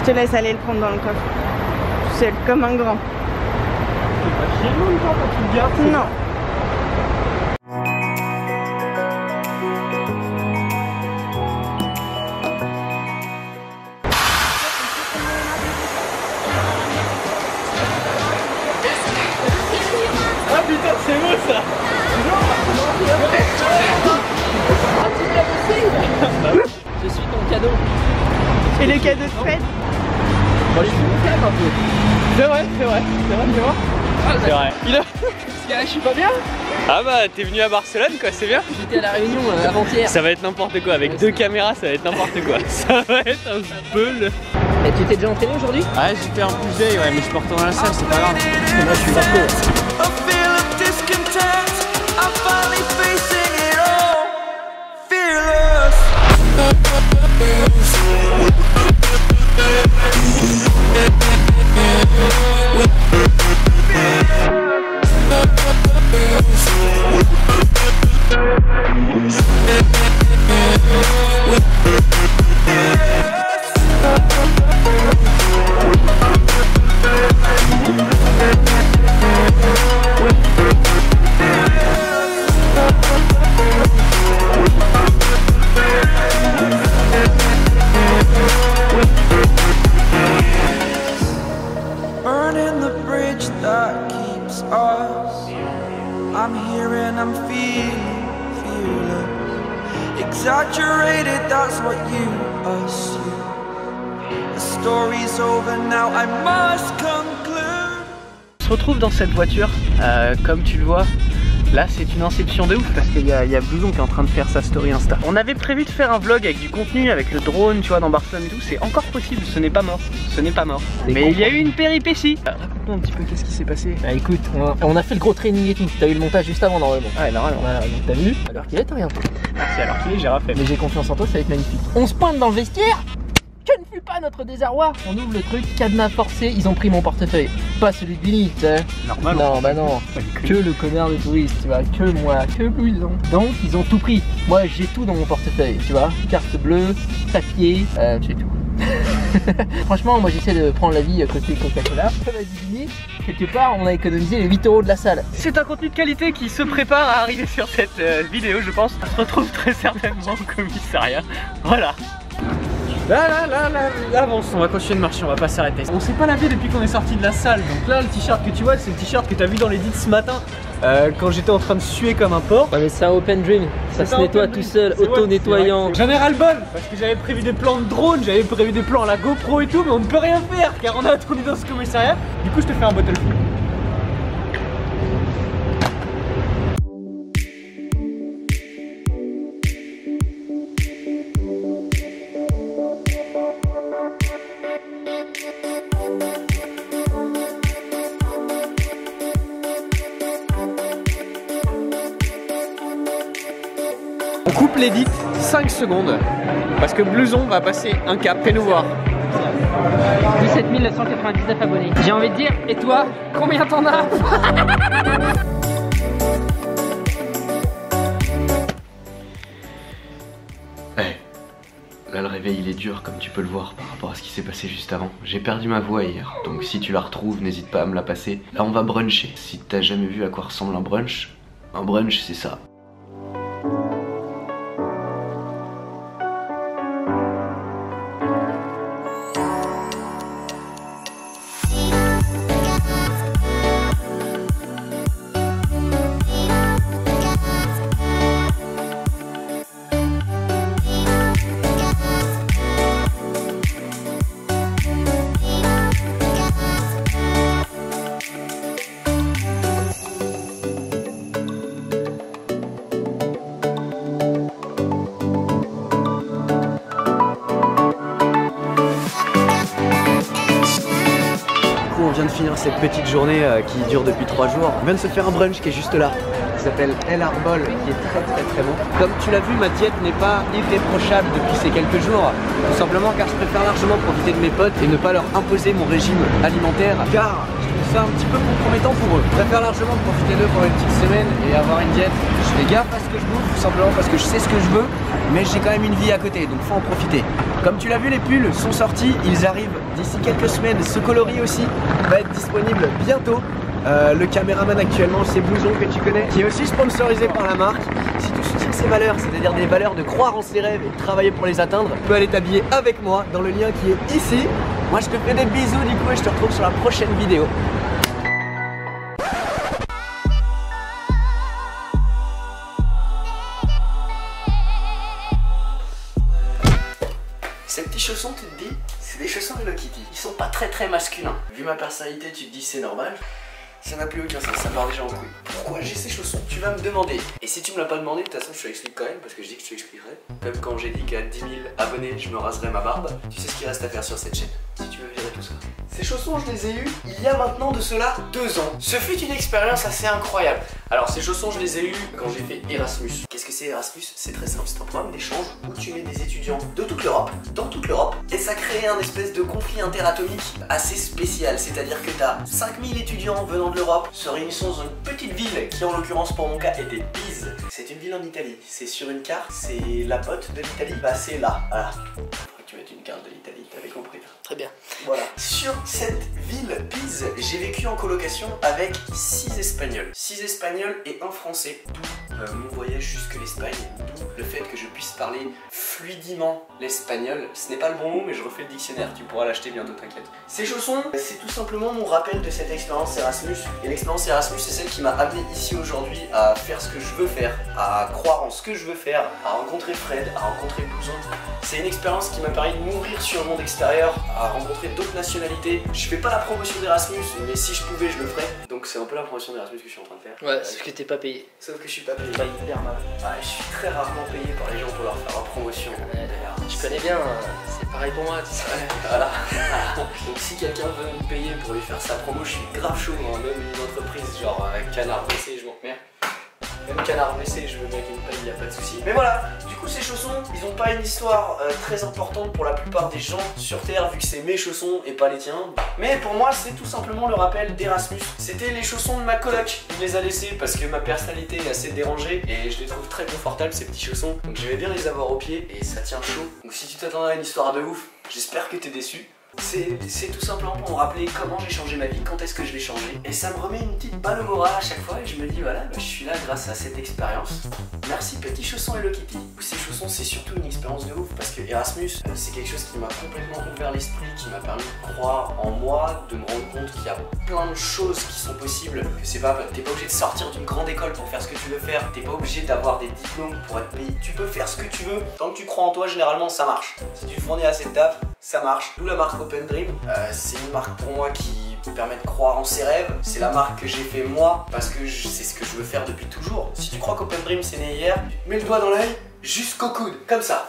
te laisse aller le prendre dans le coffre. Seul, comme un grand. C'est pas chier en même temps quand tu le gardes. Non. Ah putain, c'est beau ça. Je suis ton cadeau. Et le cadeau de fête? Moi je suis mon cadeau un peu. C'est vrai, tu vois. C'est vrai. Il a... Je suis pas bien. Ah bah t'es venu à Barcelone quoi, c'est bien. J'étais à la Réunion avant-hier. Ça va être n'importe quoi, avec deux caméras ça va être n'importe quoi. Ça va être un beul. Et tu t'es déjà entraîné aujourd'hui? Ah j'ai fait un push day ouais, mais je peux retourner à la salle, c'est pas grave. Moi je suis partout. Burning the bridge that keeps us. I'm here and I'm feeling fearless. Exaggerated, that's what you assume. The story's over now, I must conclude. On se retrouve dans cette voiture, comme tu le vois. Là c'est une inception de ouf parce qu'il y a Blouson qui est en train de faire sa story Insta. On avait prévu de faire un vlog avec du contenu, avec le drone, tu vois, dans Barcelone et tout. C'est encore possible, ce n'est pas mort. Ce n'est pas mort. Mais il y a eu une péripétie. Raconte-nous un petit peu qu'est-ce qui s'est passé. Bah écoute, on a fait le gros training et tout. T'as eu le montage juste avant normalement. Ouais, normalement. Voilà, donc t'as vu. Alors qu'il est, t'as rien fait. Merci, alors qu'il est, j'ai refait. Mais j'ai confiance en toi, ça va être magnifique. On se pointe dans le vestiaire. Que ne fut pas notre désarroi. On ouvre le truc, cadenas forcé, ils ont pris mon portefeuille. Pas celui de Billy, tu sais. Normal. Non, bah non. Que le connard de touriste, tu vois. Que moi, que Blouson. Donc, ils ont tout pris. Moi, j'ai tout dans mon portefeuille, tu vois. Carte bleue, papier, j'ai tout. Franchement, moi j'essaie de prendre la vie côté Coca-Cola. Comme a dit Billy, quelque part, on a économisé les 8 € de la salle. C'est un contenu de qualité qui se prépare à arriver sur cette vidéo, je pense. On se retrouve très certainement au commissariat. Voilà. Là, avance, on va continuer de marcher, on va pas s'arrêter. On s'est pas lavé depuis qu'on est sorti de la salle, donc là le t-shirt que tu vois c'est le t-shirt que t'as vu dans l'édit ce matin quand j'étais en train de suer comme un porc. Ouais mais c'est un open dream, ça se nettoie tout seul, auto-nettoyant. J'en ai ras le bol parce que j'avais prévu des plans de drone, j'avais prévu des plans à la GoPro et tout, mais on ne peut rien faire car on a attendu dans ce commissariat. Du coup je te fais un bottle full. On coupe l'édit 5 secondes parce que Blouson va passer un cap, fais-nous voir. 17 999 abonnés. J'ai envie de dire, et toi, combien t'en as? Là le réveil il est dur comme tu peux le voir par rapport à ce qui s'est passé juste avant. J'ai perdu ma voix hier, donc si tu la retrouves n'hésite pas à me la passer. Là on va bruncher. Si t'as jamais vu à quoi ressemble un brunch c'est ça. On vient de finir cette petite journée qui dure depuis 3 jours. On vient de se faire un brunch qui est juste là. Qui s'appelle El Arbol, qui est très bon. Comme tu l'as vu, ma diète n'est pas irréprochable depuis ces quelques jours. Tout simplement car je préfère largement profiter de mes potes et ne pas leur imposer mon régime alimentaire. Car je trouve ça un petit peu compromettant pour eux. Je préfère largement profiter d'eux pendant une petite semaine et avoir une diète. Je fais gaffe à ce que je bouffe, tout simplement parce que je sais ce que je veux, mais j'ai quand même une vie à côté, donc faut en profiter. Comme tu l'as vu, les pulls sont sortis, ils arrivent d'ici quelques semaines. Ce coloris aussi va être disponible bientôt. Le caméraman actuellement, c'est Blouson que tu connais, qui est aussi sponsorisé par la marque. Si tu soutiens ces valeurs, c'est-à-dire des valeurs de croire en ses rêves et de travailler pour les atteindre, tu peux aller t'habiller avec moi dans le lien qui est ici. Moi je te fais des bisous du coup et je te retrouve sur la prochaine vidéo. Ces petits chaussons, tu te dis, c'est des chaussons Hello Kitty. Ils sont pas très masculins. Vu ma personnalité, tu te dis c'est normal. Ça n'a plus aucun sens, ça part déjà en couille. Pourquoi j'ai ces chaussons? Tu vas me demander. Et si tu me l'as pas demandé, de toute façon je te l'explique quand même parce que je dis que je te l'expliquerai. Comme quand j'ai dit qu'à 10 000 abonnés, je me raserai ma barbe. Tu sais ce qu'il reste à faire sur cette chaîne. Si tu veux virer tout ça. Ces chaussons, je les ai eus il y a maintenant de cela 2 ans. Ce fut une expérience assez incroyable. Alors ces chaussons, je les ai eus quand j'ai fait Erasmus. Qu'est-ce que c'est Erasmus? C'est très simple, c'est un programme d'échange où tu mets des étudiants de toute l'Europe, dans toute l'Europe, et ça crée un espèce de conflit interatomique assez spécial. C'est-à-dire que tu as 5000 étudiants venant de l'Europe se réunissant dans une petite ville qui en l'occurrence pour mon cas était Pise. C'est une ville en Italie. C'est sur une carte, c'est la botte de l'Italie. Bah c'est là, voilà. Tu mets une carte de l'Italie, t'avais compris. Très bien. Voilà. Sur cette ville, Pise, j'ai vécu en colocation avec 6 Espagnols. 6 Espagnols et 1 Français. D'où mon voyage jusque l'Espagne. D'où le fait que je puisse parler fluidement l'espagnol. Ce n'est pas le bon mot, mais je refais le dictionnaire. Tu pourras l'acheter bientôt, t'inquiète. Ces chaussons, c'est tout simplement mon rappel de cette expérience Erasmus. Et l'expérience Erasmus, c'est celle qui m'a amené ici aujourd'hui à faire ce que je veux faire, à croire en ce que je veux faire, à rencontrer Fred, à rencontrer Blouson. C'est une expérience qui m'a permis de m'ouvrir sur le monde extérieur, à rencontrer d'autres nationalités. Je fais pas la promotion d'Erasmus, mais si je pouvais, je le ferais. Donc c'est un peu la promotion d'Erasmus que je suis en train de faire. Ouais, sauf que t'es pas payé. Sauf que je suis pas payé. Pas hyper mal. Ah, je suis très rarement payé par les gens pour leur faire la promotion. D'ailleurs, Je connais bien, c'est pareil pour moi, tu sais. voilà. Donc si quelqu'un veut me payer pour lui faire sa promo, je suis grave chaud. Hein. Même une entreprise genre Canard WC, je m'en mets. Même Canard WC, je veux bien qu'il me paye, y a pas de souci. Mais voilà, du coup ces chaussons, ils ont pas une histoire très importante pour la plupart des gens sur Terre, vu que c'est mes chaussons et pas les tiens. Mais pour moi, c'est tout simplement le rappel d'Erasmus. C'était les chaussons de ma coloc. Il me les a laissés parce que ma personnalité est assez dérangée et je les trouve très confortables ces petits chaussons. Donc je vais bien les avoir au pied et ça tient chaud. Donc si tu t'attendais à une histoire de ouf, j'espère que t'es déçu. C'est tout simplement pour me rappeler comment j'ai changé ma vie, quand est-ce que je l'ai changé. Et ça me remet une petite balle au moral à chaque fois et je me dis voilà, je suis là grâce à cette expérience. Merci petit chausson Hello Kitty. Ces chaussons c'est surtout une expérience de ouf parce que Erasmus c'est quelque chose qui m'a complètement ouvert l'esprit, qui m'a permis de croire en moi, de me rendre compte qu'il y a plein de choses qui sont possibles. Que c'est pas, t'es pas obligé de sortir d'une grande école pour faire ce que tu veux faire, t'es pas obligé d'avoir des diplômes pour être payé. Tu peux faire ce que tu veux, tant que tu crois en toi généralement ça marche. Si tu fournis assez de taf, ça marche. D'où la marque Open Dream. C'est une marque pour moi qui permet de croire en ses rêves. C'est la marque que j'ai fait moi parce que c'est ce que je veux faire depuis toujours. Si tu crois qu'Open Dream c'est né hier, mets le doigt dans l'œil jusqu'au coude, comme ça.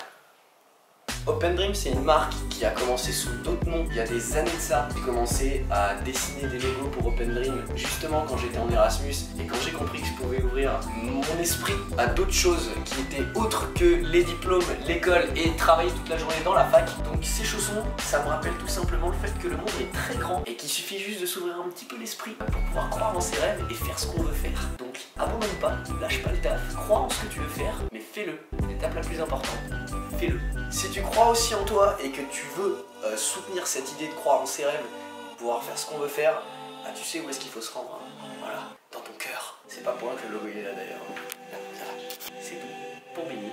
Open Dream c'est une marque qui a commencé sous d'autres noms il y a des années de ça. J'ai commencé à dessiner des logos pour Open Dream justement quand j'étais en Erasmus et quand j'ai compris que je pouvais ouvrir mon esprit à d'autres choses qui étaient autres que les diplômes, l'école et travailler toute la journée dans la fac. Donc ces chaussons, ça me rappelle tout simplement le fait que le monde est très grand et qu'il suffit juste de s'ouvrir un petit peu l'esprit pour pouvoir croire en ses rêves et faire ce qu'on veut faire. Donc abandonne pas, lâche pas le taf, crois en ce que tu veux faire, mais fais-le. L'étape la plus importante, fais-le. Si tu crois aussi en toi et que tu veux soutenir cette idée de croire en ses rêves, pouvoir faire ce qu'on veut faire, bah, tu sais où est-ce qu'il faut se rendre. Hein. Voilà, dans ton cœur. C'est pas pour rien que le logo est là d'ailleurs. C'est tout. Pour Bini.